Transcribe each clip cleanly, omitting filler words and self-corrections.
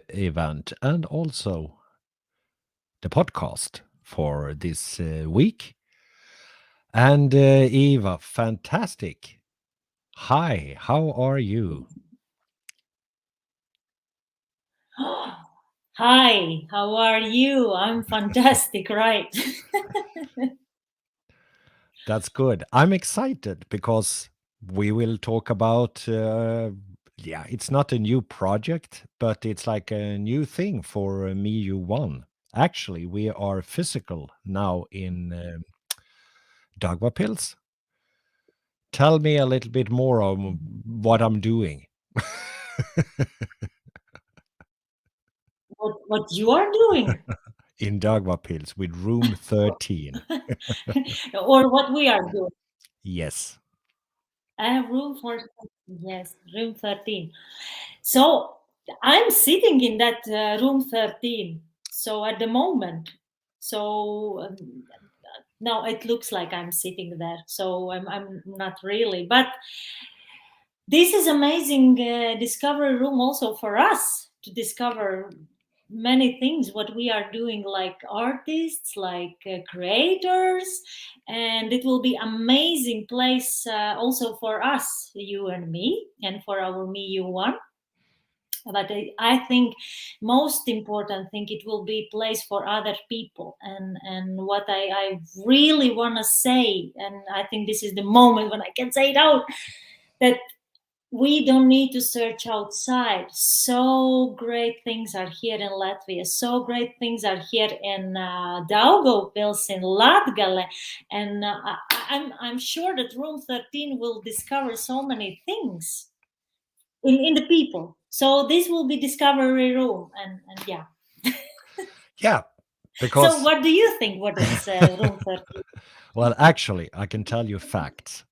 event and also the podcast for this week. And Eva, fantastic. Hi, how are you? Hi, how are you? I'm fantastic, right? That's good. I'm excited because we will talk about, yeah, it's not a new project, but it's like a new thing for MeYou.One. Actually, we are physical now in Daugavpils. Tell me a little bit more on what I'm doing. What you are doing, In Daugavpils with room 13. or what we are doing? Yes. I have room for yes, room 13. So I'm sitting in that room 13. So at the moment, so now it looks like I'm sitting there. So I'm not really, but this is amazing discovery room also for us to discover many things what we are doing like artists like creators, and it will be amazing place also for us, you and me, and for our MeYou.One. But I think most important thing, it will be place for other people. And what I really want to say, and I think this is the moment when I can say it out, that we don't need to search outside. So great things are here in Latvia. So great things are here in Daugavpils, in Latgale, and I'm sure that Room 13 will discover so many things in the people. So this will be discovery room, and yeah. Yeah, So because what do you think? What is Room 13? well, actually, I can tell you facts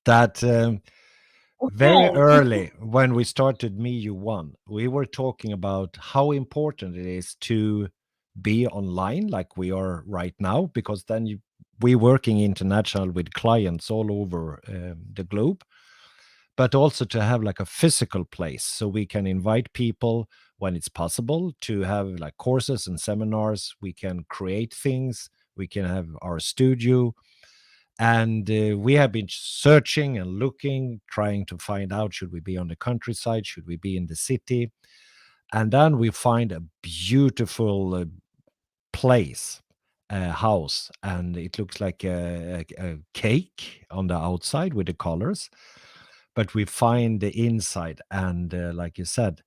that very Okay. early when we started MeYou.One, we were talking about how important it is to be online like we are right now, because then we working international with clients all over the globe, but also to have like a physical place so we can invite people when it's possible to have like courses and seminars. We can create things, we can have our studio, and we have been searching and looking, trying to find out, should we be on the countryside, should we be in the city? And then we find a beautiful place, a house, and it looks like a cake on the outside with the colors, but we find the inside. And like you said,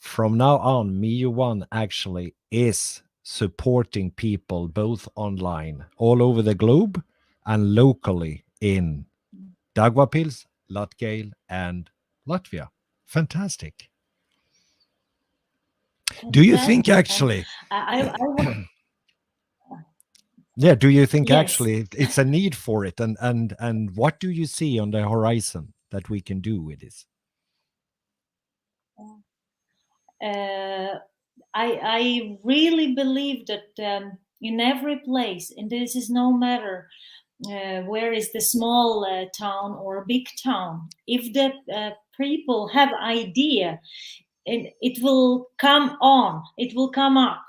from now on, MeYou.One actually is supporting people both online all over the globe and locally in Daugavpils, Latgale, and Latvia. Fantastic. Do you think Fantastic. And actually, I want, yeah, do you think yes. actually it's a need for it? And what do you see on the horizon that we can do with this? uh, I really believe that in every place, and this is no matter where is the small town or big town, if the people have idea, it will come on, it will come up.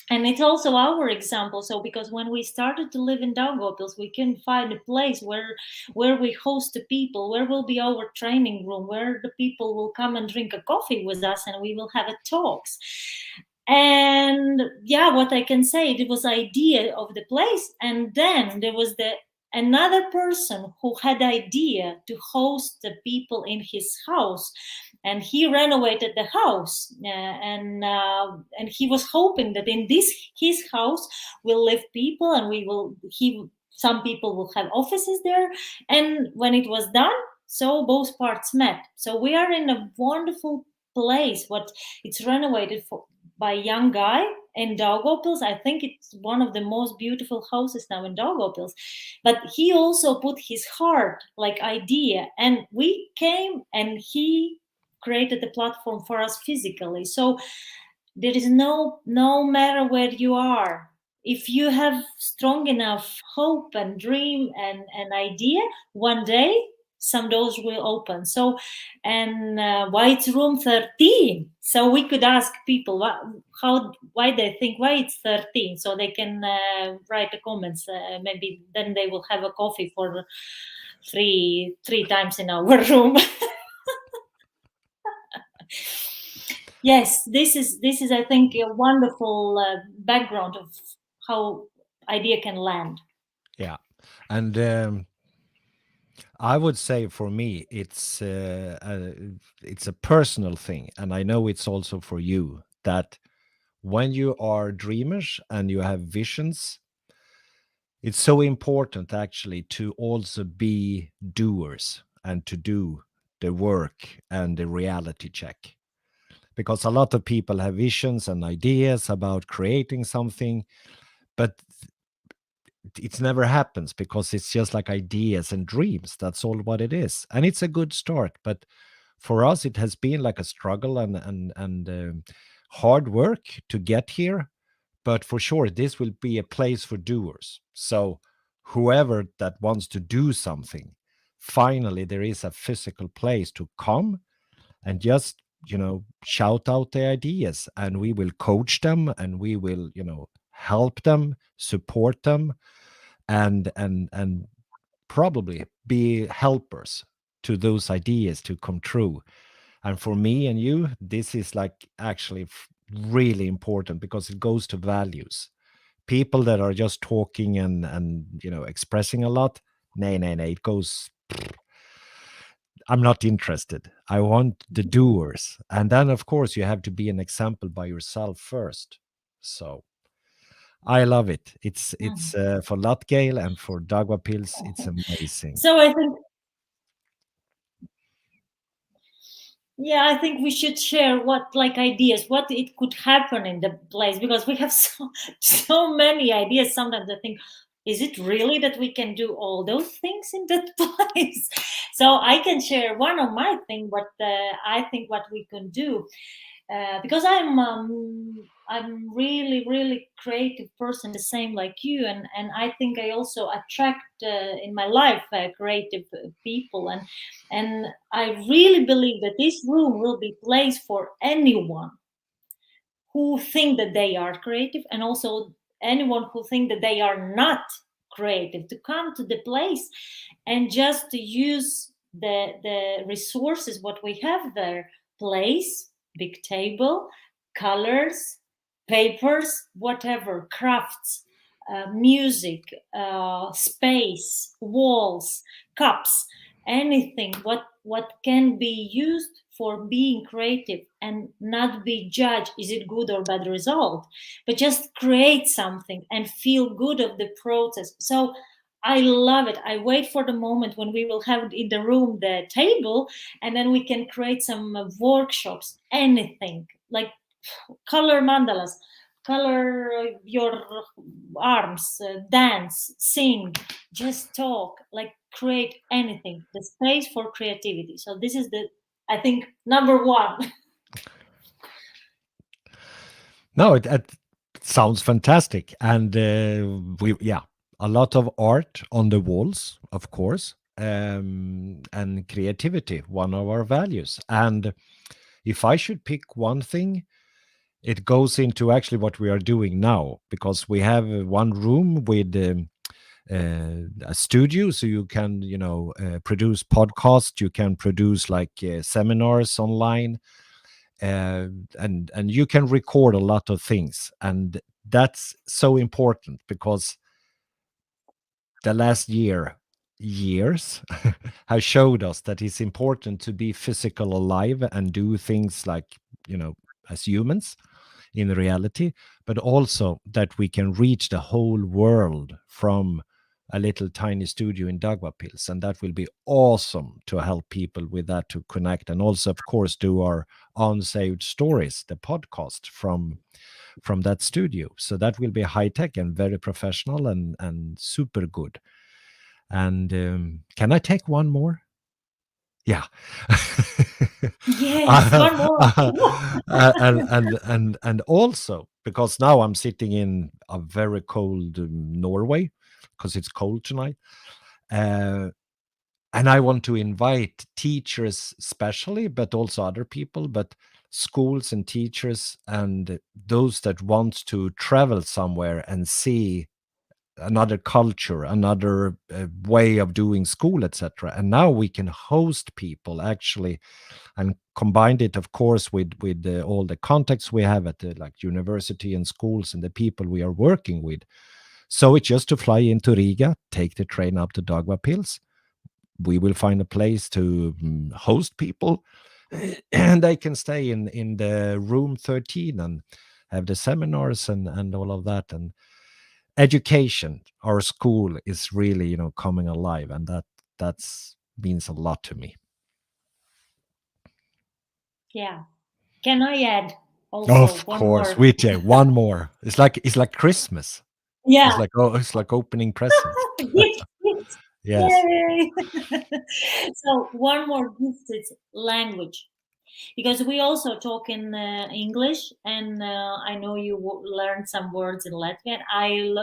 And it's also our example. So because when we started to live in Daugavpils, we can find a place where we host the people, where will be our training room, where the people will come and drink a coffee with us, and we will have a talks. And yeah, what I can say, it was idea of the place, and then there was the another person who had idea to host the people in his house, and he renovated the house, and he was hoping that in this his house will live people, and we will he some people will have offices there. And when it was done, so both parts met. So we are in a wonderful place what it's renovated for by a young guy in Daugavpils. I think it's one of the most beautiful houses now in Daugavpils. But he also put his heart, like idea, and we came and he created the platform for us physically. So there is no matter where you are, if you have strong enough hope and dream and idea, one day some doors will open. So, and why it's room 13? So we could ask people why they think why it's 13, so they can write the comments. Maybe then they will have a coffee for three times in our room. Yes, this is I think a wonderful background of how idea can land. Yeah. And I would say for me, it's a personal thing, and I know it's also for you that when you are dreamers and you have visions, it's so important actually to also be doers and to do the work and the reality check. Because a lot of people have visions and ideas about creating something, but it never happens because it's just like ideas and dreams. That's all what it is. And it's a good start. But for us, it has been like a struggle and hard work to get here. But for sure, this will be a place for doers. So whoever that wants to do something, finally, there is a physical place to come and just, shout out the ideas, and we will coach them, and we will, help them, support them, and probably be helpers to those ideas to come true. And for me and you, this is like actually really important because it goes to values. People that are just talking and expressing a lot, nay, nay, nay, it goes. I'm not interested. I want the doers. And then, of course, you have to be an example by yourself first. So I love it. It's Mhm. for Latgale and for Daugavpils. It's amazing. So I think, yeah, I think we should share what like ideas, what it could happen in the place, because we have so many ideas. Sometimes I think, is it really that we can do all those things in that place? So I can share one of my thing, what I think what we can do. Because I'm really creative person, the same like you, and I think I also attract in my life creative people, and I really believe that this room will be place for anyone who think that they are creative, and also anyone who think that they are not creative, to come to the place and just to use the resources what we have there: place, big table, colors, papers, whatever, crafts, music, space, walls, cups, anything what can be used for being creative and not be judged, is it good or bad result, but just create something and feel good of the process. So I love it. I wait for the moment when we will have in the room the table, and then we can create some workshops, anything like color mandalas, color your arms, dance, sing, just talk, like create anything. The space for creativity. So this is the, I think, number one. No, it sounds fantastic. And yeah, a lot of art on the walls, of course, and creativity, one of our values. And if I should pick one thing, it goes into actually what we are doing now, because we have one room with a studio, so you can produce podcasts, you can produce like seminars online, and you can record a lot of things, and that's so important because the last years have showed us that it's important to be physical alive and do things like as humans in reality, but also that we can reach the whole world from a little tiny studio in Daugavpils. And that will be awesome to help people with that, to connect, and also, of course, do our unsaved stories, the podcast from that studio. So that will be high tech and very professional and super good. And can I take one more? Yeah. Yes, one more. And also because now I'm sitting in a very cold Norway, because it's cold tonight. Uh, And I want to invite teachers especially, but also other people, but schools and teachers and those that want to travel somewhere and see another culture, another way of doing school, etc. And now we can host people actually, and combined it, of course, with all the contacts we have at the like university and schools and the people we are working with. So it's just to fly into Riga, take the train up to Daugavpils. We will find a place to host people, and they can stay in the room 13 and have the seminars and all of that. And education, our school is really, coming alive, and that's means a lot to me. Yeah. Can I add also Of one course, more? we take one more. It's like Christmas. Yeah. It's like opening presents. Gift, gift. Yes. Yay. So one more gift is language, because we also talk in English, and I know you learned some words in Latvian. I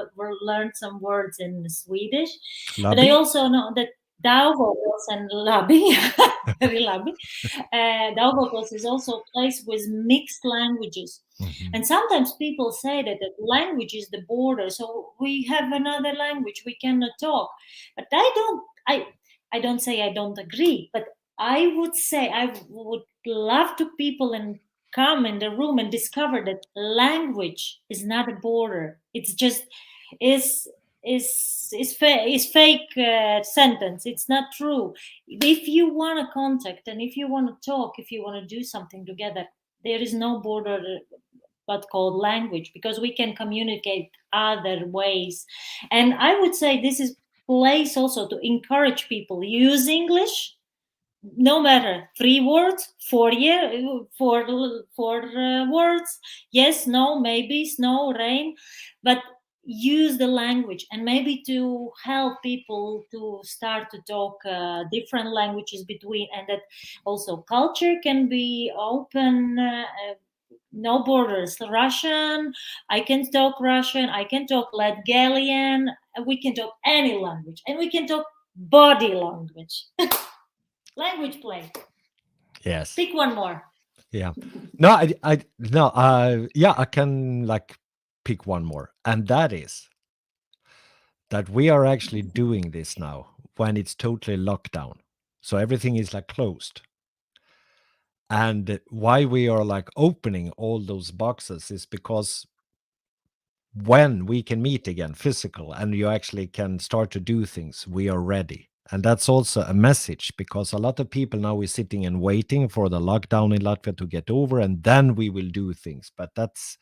learned some words in Swedish, but I Labi. also know that Daugavpils and Labi, very Labi. Daugavpils is also a place with mixed languages, Mhm. and sometimes people say that the language is the border. So we have another language we cannot talk, but I don't. I don't say I don't agree, but I would say I would love to people and come in the room and discover that language is not a border. It's just is is fake sentence. It's not true. If you want to contact and if you want to talk, if you want to do something together, there is no border but called language, because we can communicate other ways. And I would say this is place also to encourage people use English, no matter 3 words, 4 words, yes, no, maybe, snow, rain, but use the language, and maybe to help people to start to talk different languages between, and that also culture can be open. No borders. Russian, I can talk Russian, I can talk Latgalian, we can talk any language, and we can talk body language. Language play. Yes. Pick one more. Yeah. No, no, yeah, I can like pick one more, and that is that we are actually doing this now when it's totally locked down. So everything is like closed. And why we are like opening all those boxes is because when we can meet again physical and you actually can start to do things, we are ready. And that's also a message, because a lot of people now is sitting and waiting for the lockdown in Latvia to get over, and then we will do things. But that's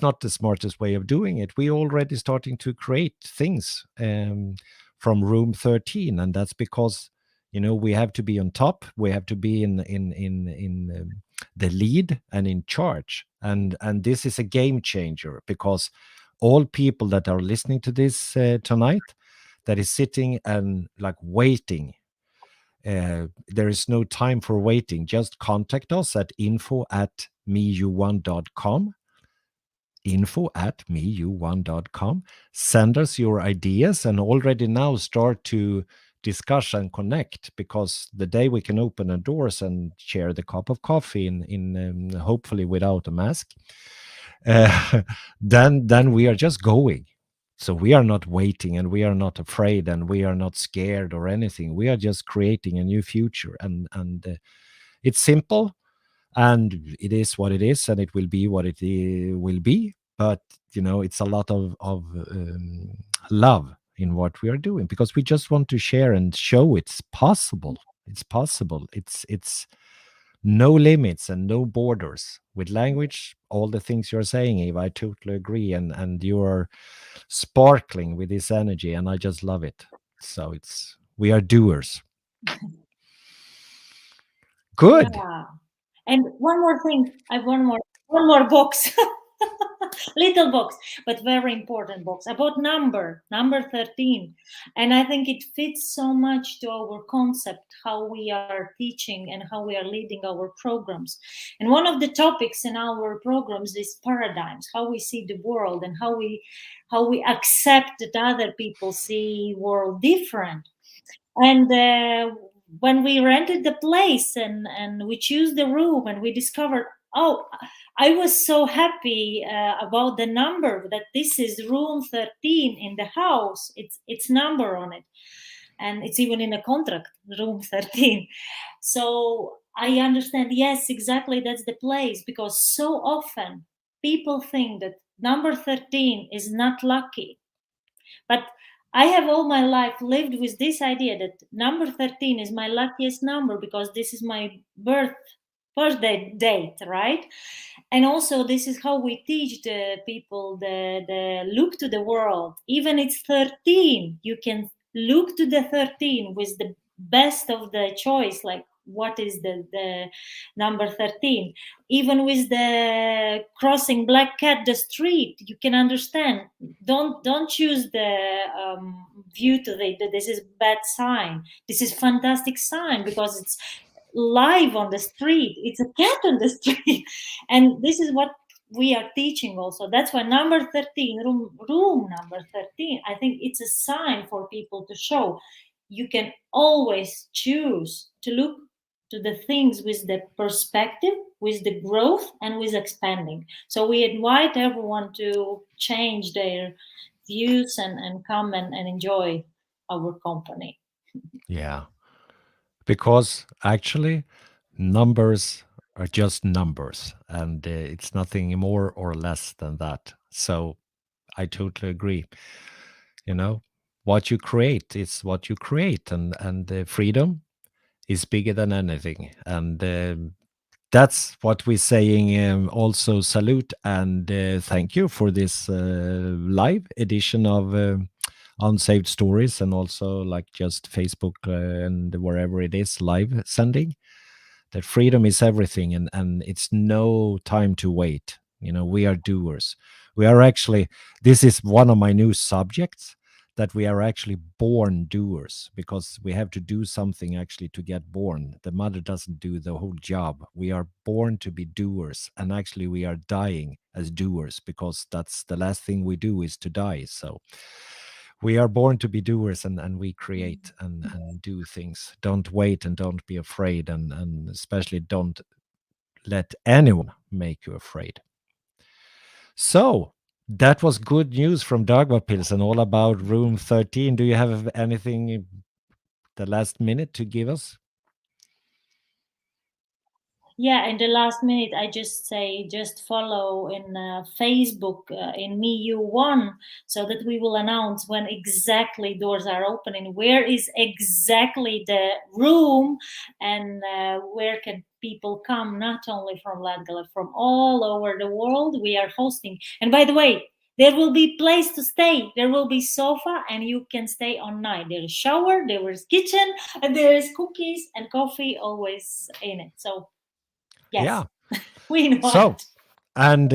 not the smartest way of doing it. We already starting to create things from room 13, and that's because we have to be on top. We have to be in the lead and in charge, and this is a game changer, because all people that are listening to this tonight, that is sitting and like waiting, there is no time for waiting. Just contact us at info@MeYou.One.com, info@MeYou.One.com. Send us your ideas, and already now start to discuss and connect, because the day we can open the doors and share the cup of coffee in hopefully without a mask, uh, then we are just going. So we are not waiting, and we are not afraid, and we are not scared or anything. We are just creating a new future, and it's simple, and it is what it is, and it will be what it will be. But it's a lot of love in what we are doing, because we just want to share and show it's possible. It's possible. It's no limits and no borders with language. All the things you're saying, Eva, I totally agree, and you are sparkling with this energy, and I just love it. So we are doers. Good. Yeah. And one more thing. I have one more box. Little box, but very important box about number 13. And I think it fits so much to our concept, how we are teaching and how we are leading our programs. And one of the topics in our programs is paradigms, how we see the world, and how we accept that other people see world different. And when we rented the place and we choose the room and we discovered, oh, I was so happy about the number, that this is room 13 in the house. It's number on it, and it's even in a contract, room 13. So I understand, yes, exactly, that's the place, because so often people think that number 13 is not lucky. But I have all my life lived with this idea that number 13 is my luckiest number, because this is my birthday date, right? And also this is how we teach the people the look to the world. Even it's 13, you can look to the 13 with the best of the choice, like what is the number 13. Even with the crossing black cat the street, you can understand. Don't choose the view to this is bad sign, this is fantastic sign, because it's live on the street, it's a cat on the street. And this is what we are teaching also. That's why number 13, room number 13, I think it's a sign for people to show you can always choose to look to the things with the perspective, with the growth, and with expanding. So we invite everyone to change their views and come and enjoy our company. Yeah. Because actually, numbers are just numbers, and it's nothing more or less than that. So I totally agree. You know, what you create is what you create, and freedom is bigger than anything. And that's what we're saying. Also, salute and thank you for this live edition of Unsaved Stories, and also like just Facebook and wherever it is live sending. That freedom is everything, and it's no time to wait. You know, we are doers. We are actually, this is one of my new subjects, that we are actually born doers, because we have to do something actually to get born. The mother doesn't do the whole job. We are born to be doers, and actually we are dying as doers, because that's the last thing we do is to die. So we are born to be doers, and we create and do things. Don't wait, and don't be afraid, and especially don't let anyone make you afraid. So that was good news from Daugavpils and all about room 13. Do you have anything the last minute to give us? Yeah, in the last minute, I just say just follow in Facebook in MeYou.One, so that we will announce when exactly doors are opening, where is exactly the room, and where can people come, not only from Latgale, from all over the world. We are hosting. And by the way, there will be place to stay. There will be sofa, and you can stay on night. There is shower, there is kitchen, and there is cookies and coffee always in it. So yes, Yeah. we So, invite. and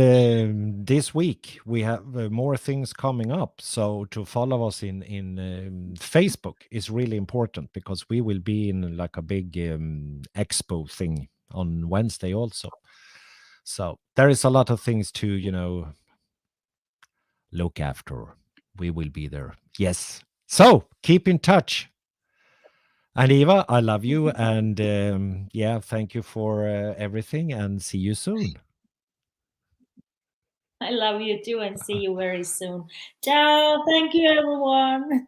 this week we have more things coming up. So to follow us in Facebook is really important, because we will be in like a big expo thing on Wednesday also. So there is a lot of things to, look after. We will be there. Yes. So keep in touch. And Eva, I love you. And yeah, thank you for everything, and see you soon. I love you too, and see you very soon. Ciao. Thank you, everyone.